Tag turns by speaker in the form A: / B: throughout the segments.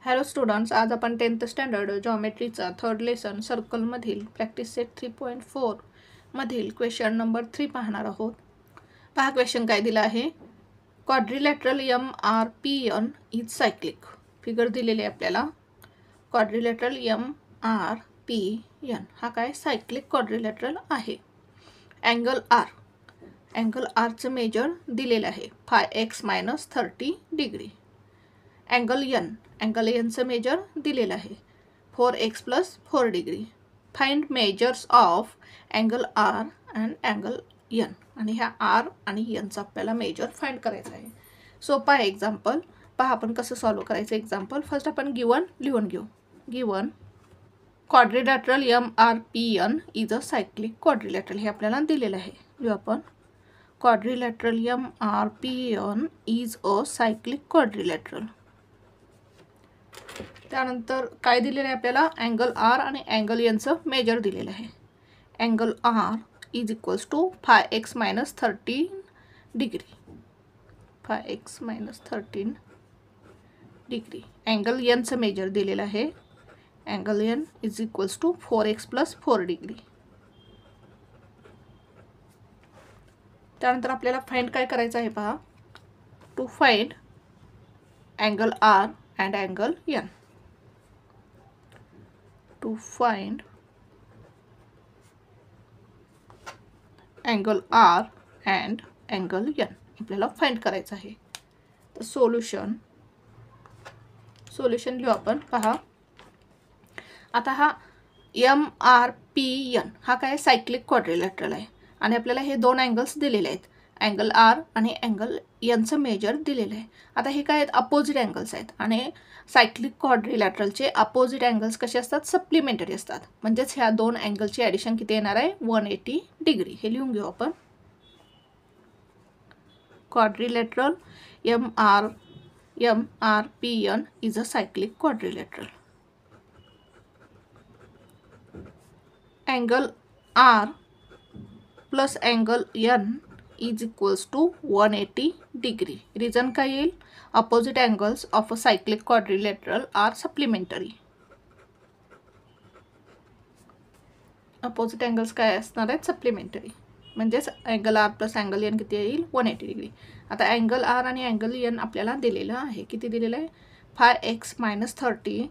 A: Hello students, आज आपण 10th standard जॉमेट्रीचा थर्ड लेसन सर्कलमधील प्रॅक्टिस सेट 3.4 मधील क्वेश्चन नंबर 3 पाहणार आहोत. पहा क्वेश्चन काय दिला आहे. Quadrilateral MRPN is cyclic. Figure दिलेली आहे आपल्याला. क्वाड्रिलॅटरल MRPN हा काय सायक्लिक क्वाड्रिलॅटरल आहे. अँगल आरचं मेजर दिलेलं आहे 5x - 30 डिग्री. अँगल एनचं मेजर दिलेलं आहे 4x + 4 degree. Find measures of angle R and angle N. आणि ह्या आर आणि एनचा आपल्याला मेजर फाइंड करायचा आहे. सोपा आहे एक्झाम्पल. पहा आपण कसं सॉल्व्ह करायचं एक्झाम्पल. फर्स्ट आपण गिवन लिहून घेऊ. Given quadrilateral MRPN is a cyclic quadrilateral हे आपल्याला दिलेलं आहे. लिहू आपण. Quadrilateral MRPN is a cyclic quadrilateral. त्यानंतर काय दिलेलं आहे आपल्याला. अँगल आर आणि अँगल एनचं मेजर दिलेलं आहे. Angle R is equals to 5x - 13 degree. 5x - 13 degree. Angle एनचं मेजर दिलेलं आहे. Angle N is equals to 4x + 4 degree. त्यानंतर आपल्याला फाइंड काय करायचं आहे पहा. To find angle R and angle N. To find angle R and angle N आपल्याला फाइंड करायचं आहे. तर सोल्युशन लिहू आपण. पहा आता हा MRPN हा काय सायक्लिक क्वाड्रिलॅटरल आहे आणि आपल्याला हे दोन अँगल्स दिलेले आहेत. अँगल आर आणि अँगल एनचं मेजर दिलेलं आहे. आता हे काय आहेत अपोजिट अँगल्स आहेत आणि सायक्लिक क्वाड्रिलॅटरलचे अपोजिट अँगल्स कसे असतात सप्लिमेंटरी असतात. म्हणजेच ह्या दोन अँगलची ॲडिशन किती येणार आहे 180 डिग्री. हे लिहून घेऊ आपण. Quadrilateral MRPN is a cyclic quadrilateral. Angle R plus angle N is equals to 180 degree. Reason काय येईल. Opposite angles of a cyclic quadrilateral are supplementary. Opposite angles काय असणार आहेत सप्लिमेंटरी. म्हणजेच angle R plus angle N किती येईल 180 degree. आता angle R आणि अँगल एन आपल्याला दिलेलं आहे. किती दिलेलं आहे 5x - 30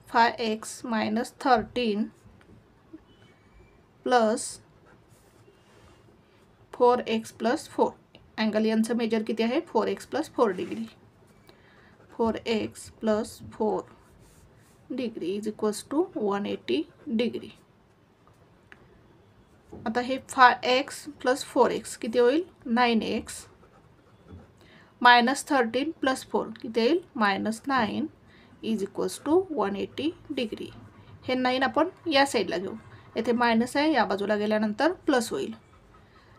A: 5x - 13 plus 4x + 4. Angle एनचं मेजर किती आहे 4x + 4 degree. 4x + 4 degree is equals to 180 degree. आता हे 5x + 4x किती होईल 9x - 13 + 4 किती येईल -9 इज इक्वल्स टू 180 डिग्री. हे 9 आपण या साईडला घेऊ. येथे मायनस आहे या बाजूला गेल्यानंतर प्लस होईल.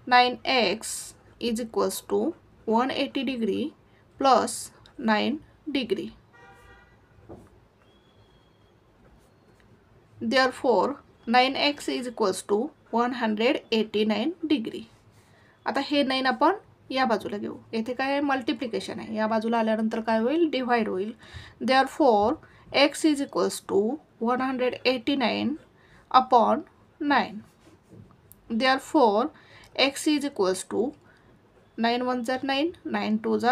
A: 9x is equals to 180 degree plus 9 degree. Therefore 9x is equals to 189 degree. आता हे 9 आपण या बाजूला घेऊ. येथे काय आहे मल्टिप्लिकेशन आहे. या बाजूला आल्यानंतर काय होईल डिव्हाइड होईल. Therefore x is equals to 189 upon 9. Therefore x is equals to 9 × 1 = 9 9 × 2 =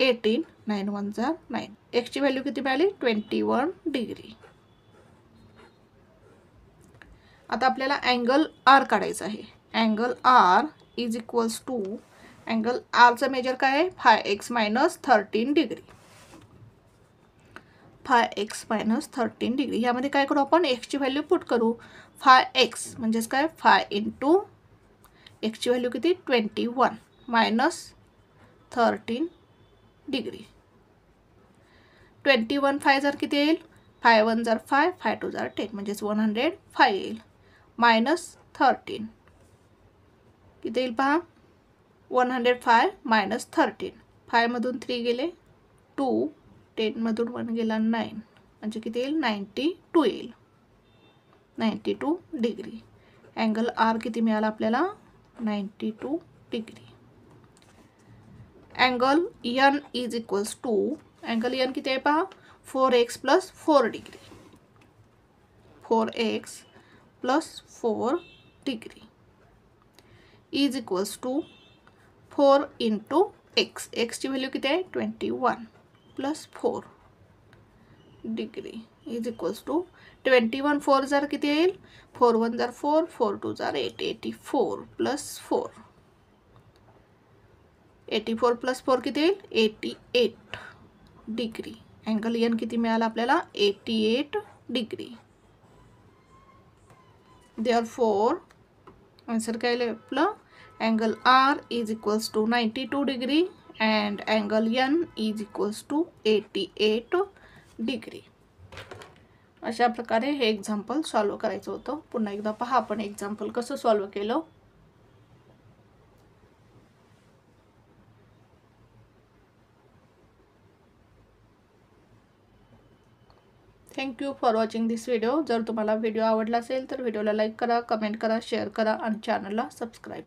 A: 18 9 × 1 = 9. x ची व्हॅल्यू किती मिळाली 21 डिग्री. आता आपल्याला अँगल आर काढायचा आहे. Angle R is equals to angle आरचं मेजर काय आहे 5x - 13 डिग्री. 5x - 13 degree. यामध्ये काय करू आपण x ची व्हॅल्यू पुट करू. 5x म्हणजेच काय 5 × x ची व्हॅल्यू किती 21 - 13 डिग्री. 21 5 जर किती येईल 5 × 1 = 5 5 × 2 = 10 म्हणजेच 105 येईल. -13 किती येईल पहा 105 - 13. 5 मधून 3 गेले 2 10 मधून 1 गेला 9 म्हणजे किती येईल 92 येईल. 92 डिग्री. अँगल आर किती मिळाला आपल्याला 92 degree. Angle N is equals to angle N किती आहे पहा 4x + 4 degree 4x + 4 degree is equals to 4 × x. एक्सची व्हॅल्यू किती आहे 21 + 4 डिग्री इज इक्वल्स टू 21 4 जार किती येईल 4 1 जार 4 4 2 जार 8 84 + 4 84 + 4 किती येईल 88 डिग्री. अँगल एन किती मिळाला आपल्याला 88 डिग्री. देअरफॉर आन्सर काय येईल आपलं angle R is equals to 92 degree and angle N is equals to 88 degree. अशा प्रकारे हे एक्झाम्पल सॉल्व करायचं होतं. पुन्हा एकदा पहा आपण एक्झाम्पल कसं सॉल्व केलं. Thank you for watching this video. जर तुम्हाला व्हिडिओ आवडला असेल तर व्हिडिओला लाईक करा, कमेंट करा, शेअर करा आणि चॅनलला सबस्क्राईब